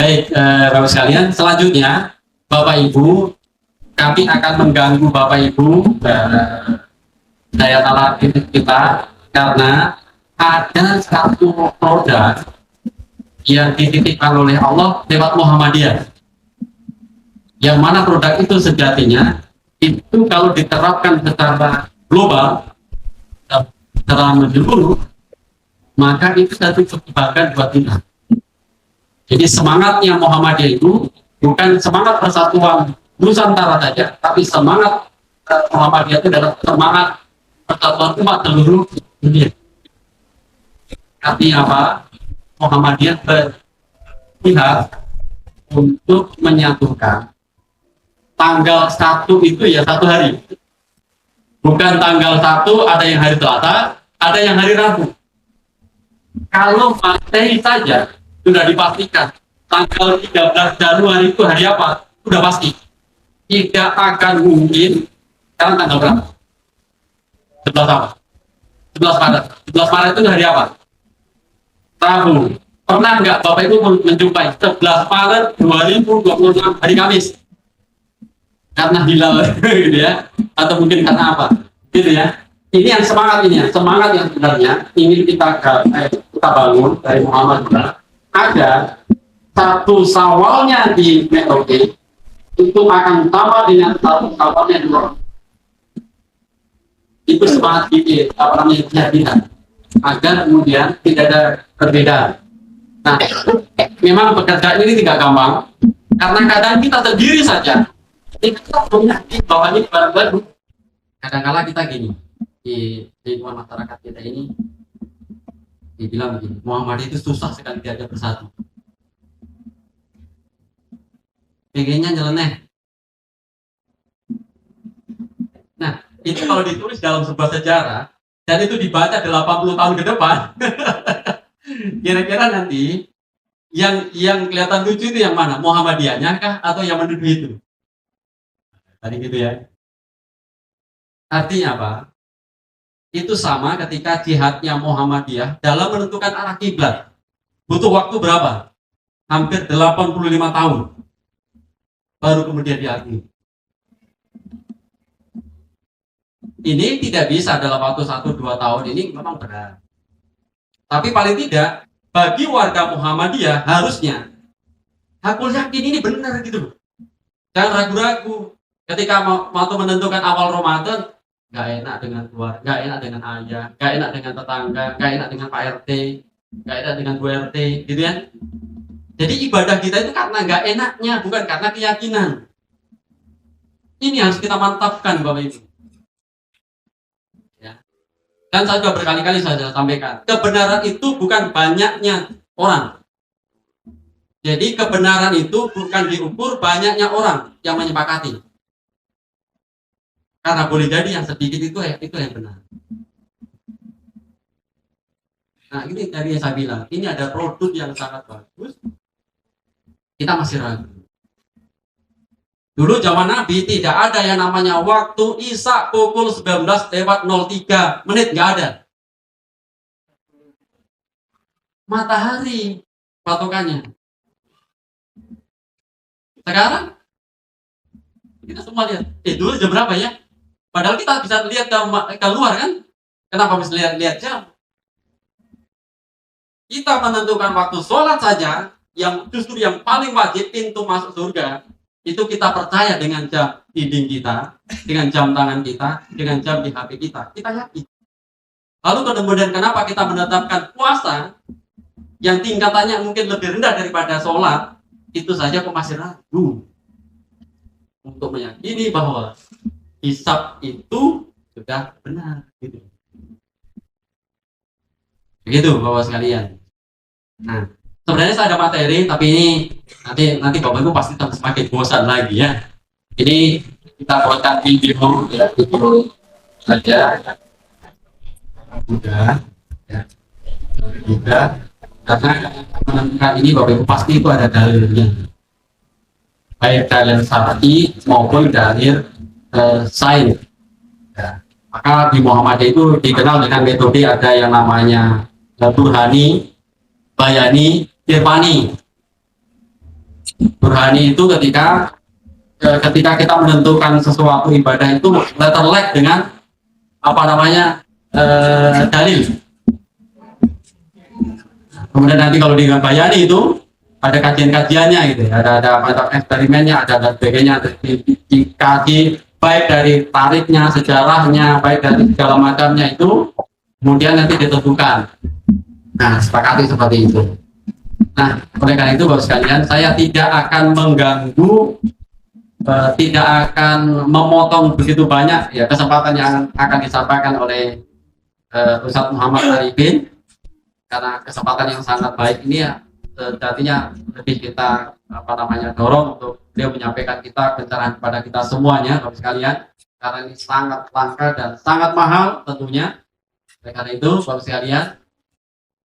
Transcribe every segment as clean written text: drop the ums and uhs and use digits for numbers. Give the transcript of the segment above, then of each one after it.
Baik, Bapak sekalian, selanjutnya Bapak Ibu, kami akan mengganggu Bapak Ibu daya nalar kita karena ada satu produk yang dititipkan oleh Allah lewat Muhammadiyah. Yang mana produk itu sejatinya itu kalau diterapkan secara global, secara menyeluruh, maka itu satu kebaikan buat kita. Jadi semangatnya Muhammadiyah itu bukan semangat persatuan Nusantara saja, tapi semangat Muhammadiyah itu adalah semangat persatuan umat seluruh dunia. Artinya apa? Muhammadiyah berpihak untuk menyatukan tanggal 1 itu ya satu hari. Bukan tanggal 1 ada yang hari Selasa, ada yang hari Rabu. Kalau Masehi saja sudah dipastikan tanggal 13 Januari itu hari apa? Sudah pasti. Tidak akan mungkin sekarang tanggal berapa? 11 apa? 11 Maret. 11 Maret itu hari apa? Rabu. Pernah nggak Bapak Ibu menjumpai 11 Maret 2026 hari Kamis? Karena hilal gitu ya, atau mungkin karena apa? Gitu ya. Ini yang semangat ini ya, semangat yang sebenarnya ingin kita bangun dari Muhammadiyah. Ada satu sawalnya di metode itu akan sama dengan satu sawalnya di luar. Itu semangat kita, apa namanya, keyakinan agar kemudian tidak ada perbedaan. Nah, memang pekerjaan ini tidak gampang karena kadang kita sendiri saja kita punya bahwa ini barang baru. Kadang-kala kita gini di lingkungan masyarakat kita ini dibilang begini, Muhammadiyah itu susah sekali diajak bersatu. Pengennya nyeleneh. Nah, itu kalau ditulis dalam sebuah sejarah dan itu dibaca 80 tahun ke depan, kira-kira nanti yang kelihatan lucu itu yang mana? Muhammadiyahnya kah atau yang menuduh itu? Tadi gitu ya. Artinya apa? Itu sama ketika jihadnya Muhammadiyah dalam menentukan arah kiblat. Butuh waktu berapa? Hampir 85 tahun. Baru kemudian diakui. Ini tidak bisa dalam waktu 1-2 tahun, ini memang berat. Tapi paling tidak, bagi warga Muhammadiyah harusnya hakul yakin ini benar gitu. Jangan ragu-ragu. Ketika mau menentukan awal Ramadan, nggak enak dengan keluarga, nggak enak dengan ayah, nggak enak dengan tetangga, nggak enak dengan Pak RT, nggak enak dengan Bu RT, gitu ya. Jadi ibadah kita itu karena nggak enaknya, bukan karena keyakinan. Ini harus kita mantapkan, Bapak Ibu. Ya. Dan saya sudah berkali-kali saya sampaikan, kebenaran itu bukan banyaknya orang. Jadi kebenaran itu bukan diukur banyaknya orang yang menyepakati. Karena boleh jadi yang sedikit itu yang benar. Nah, ini tadi yang saya bilang, ini ada produk yang sangat bagus. Kita masih ragu. Dulu zaman Nabi tidak ada yang namanya waktu Isya pukul 19:03, nggak ada. Matahari patokannya. Sekarang kita semua lihat, dulu jam berapa ya? Padahal kita bisa lihat keluar kan? Kenapa mesti lihat jam? Kita menentukan waktu sholat saja, yang justru yang paling wajib pintu masuk surga, itu kita percaya dengan jam dinding kita, dengan jam tangan kita, dengan jam di HP kita. Kita yakin. Lalu kemudian kenapa kita menetapkan puasa yang tingkatannya mungkin lebih rendah daripada sholat, itu saja kok masih ragu untuk meyakini bahwa hisab itu sudah benar gitu. Begitu Bapak sekalian. Nah, sebenarnya saya ada materi, tapi ini nanti Bapak Ibu pasti semakin bosan lagi ya. Ini kita buatkan video ya, video saja. Mudah ya. Mudah karena menentukan ini Bapak Ibu pasti itu ada dalilnya. Baik dalil syar'i maupun dalil sains. Ya. Maka di Muhammadiyah itu dikenal dengan metode ada yang namanya Burhani, Bayani, Irfani. Burhani itu ketika kita menentukan sesuatu ibadah itu letterlek dengan apa namanya dalil. Kemudian nanti kalau di Bayani itu ada kajian-kajiannya gitu, ada eksperimennya, ada sebagainya, dikaji baik dari tariknya, sejarahnya, baik dari segala macamnya itu, kemudian nanti ditentukan. Nah, sepakati seperti itu. Nah, oleh karena itu Bapak sekalian, saya tidak akan mengganggu, tidak akan memotong begitu banyak ya kesempatan yang akan disampaikan oleh Ustadz Muhammad Arifin, karena kesempatan yang sangat baik ini ya sejatinya lebih kita dorong untuk beliau menyampaikan kita pencerahan kepada kita semuanya Bapak sekalian, karena ini sangat langka dan sangat mahal tentunya. Oleh karena itu Bapak sekalian,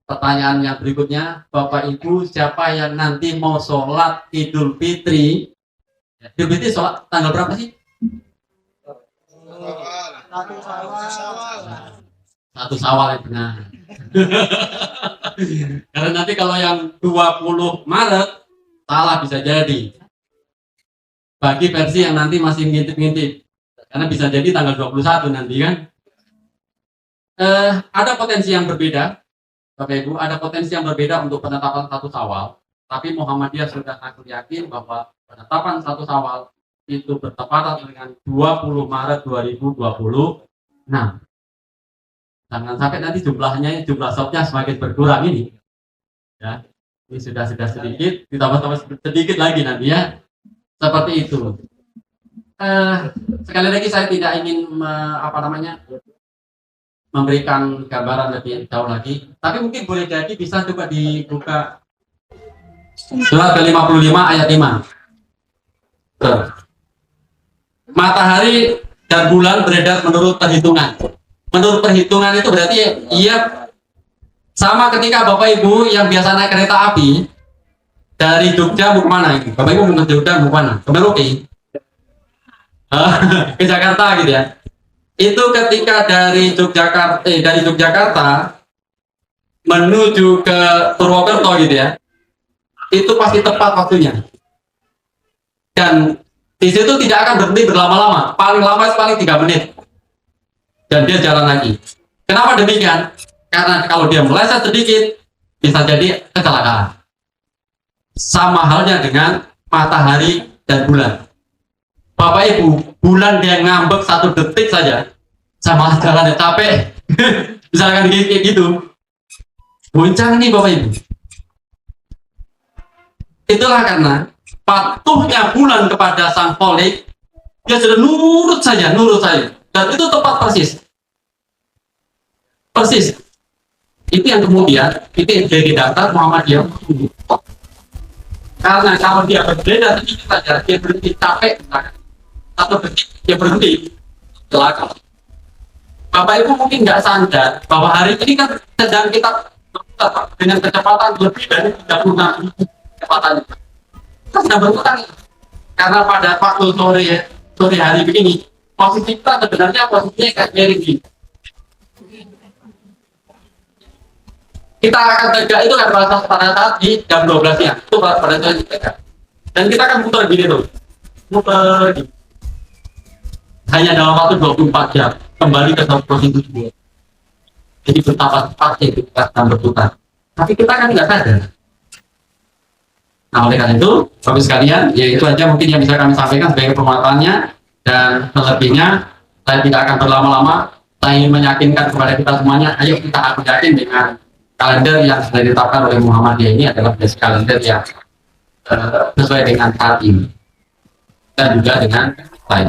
pertanyaan yang berikutnya, Bapak Ibu siapa yang nanti mau sholat Idul Fitri? Idul Fitri sholat tanggal berapa sih? 1 Syawal ya benar. Karena nanti kalau yang 20 Maret salah bisa jadi. Bagi versi yang nanti masih ngintip-ngintip. Karena bisa jadi tanggal 21 nanti kan. Ada potensi yang berbeda. Bapak Ibu, ada potensi yang berbeda untuk penetapan 1 Syawal. Tapi Muhammadiyah sudah sangat yakin bahwa penetapan 1 Syawal itu bertepatan dengan 20 Maret 2026. Jangan sampai nanti jumlah shopnya semakin berkurang ini. Ya, ini sudah sedikit, ditambah sedikit lagi nanti ya. Seperti itu. Sekali lagi saya tidak ingin memberikan gambaran lebih jauh lagi, tapi mungkin boleh jadi bisa coba dibuka surat ke-55 ayat 5. Matahari dan bulan beredar menurut perhitungan. Menurut perhitungan itu berarti iya sama ketika Bapak Ibu yang biasa naik kereta api dari Jogja mau kemana ini? Bapak Ibu mau ke Jogja mau kemana? Ke Merauke? Ke Jakarta gitu ya. Itu ketika dari Yogyakarta menuju ke Purwokerto gitu ya. Itu pasti tepat waktunya. Dan di situ tidak akan berhenti berlama-lama. Paling lama paling 3 menit. Dan dia jalan lagi. Kenapa demikian? Karena kalau dia meleset sedikit bisa jadi kecelakaan. Sama halnya dengan matahari dan bulan. Bapak Ibu, bulan dia ngambek 1 detik saja sama jalannya capek. Misalkan kayak gitu. Goncang nih Bapak Ibu. Itulah karena patuhnya bulan kepada sang kholik, dia sudah nurut saja. Dan itu tepat persis. Itu yang kemudian itu yang jadi data Muhammadiyah. Karena kalau dia berbeda sedikit saja, dia berhenti capek, atau dia berhenti celaka. Bapak Ibu mungkin nggak sadar bahwa hari ini kan sedang kita dengan kecepatan lebih dari 36 kecepatan. Kita sedang berputar karena pada waktu sore hari begini posisi kita sebenarnya posisinya kayak miring gini. Kita akan tegak itu kan pada saat di jam 12 nya itu pada saat kita tegak. Dan kita akan putar gini tuh, putar gini. Hanya dalam waktu 24 jam kembali ke satu posisi dua. Jadi betapa cepatnya kita akan berputar. Tapi kita kan nggak sadar. Nah oleh karena itu, Bapak sekalian, ya itu aja mungkin yang bisa kami sampaikan sebagai penguatannya. Dan selebihnya saya tidak akan berlama-lama. Saya ingin meyakinkan kepada kita semuanya, ayo kita aku yakin dengan kalender yang sudah ditetapkan oleh Muhammadiyah ini adalah kalender yang sesuai dengan saat ini dan juga dengan lain.